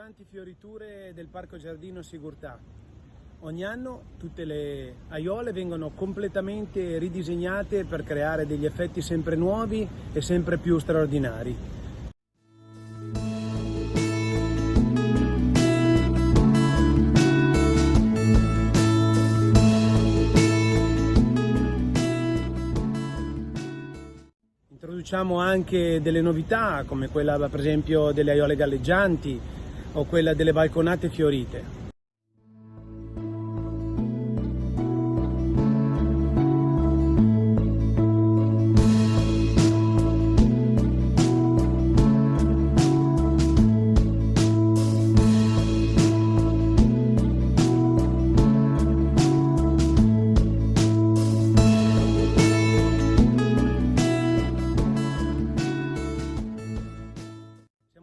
importanti fioriture del Parco Giardino Sigurtà. Ogni anno tutte le aiole vengono completamente ridisegnate per creare degli effetti sempre nuovi e sempre più straordinari. Introduciamo anche delle novità come quella per esempio delle aiole galleggianti o quella delle balconate fiorite.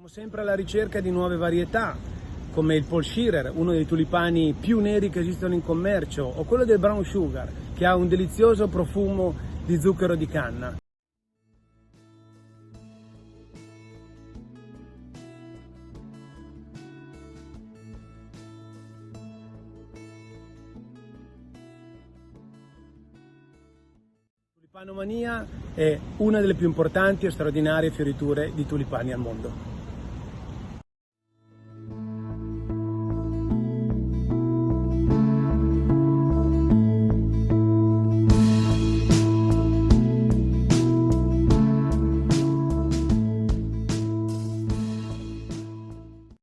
Siamo sempre alla ricerca di nuove varietà, come il Paul Schirer, uno dei tulipani più neri che esistono in commercio, o quello del Brown Sugar, che ha un delizioso profumo di zucchero di canna. Tulipanomania è una delle più importanti e straordinarie fioriture di tulipani al mondo.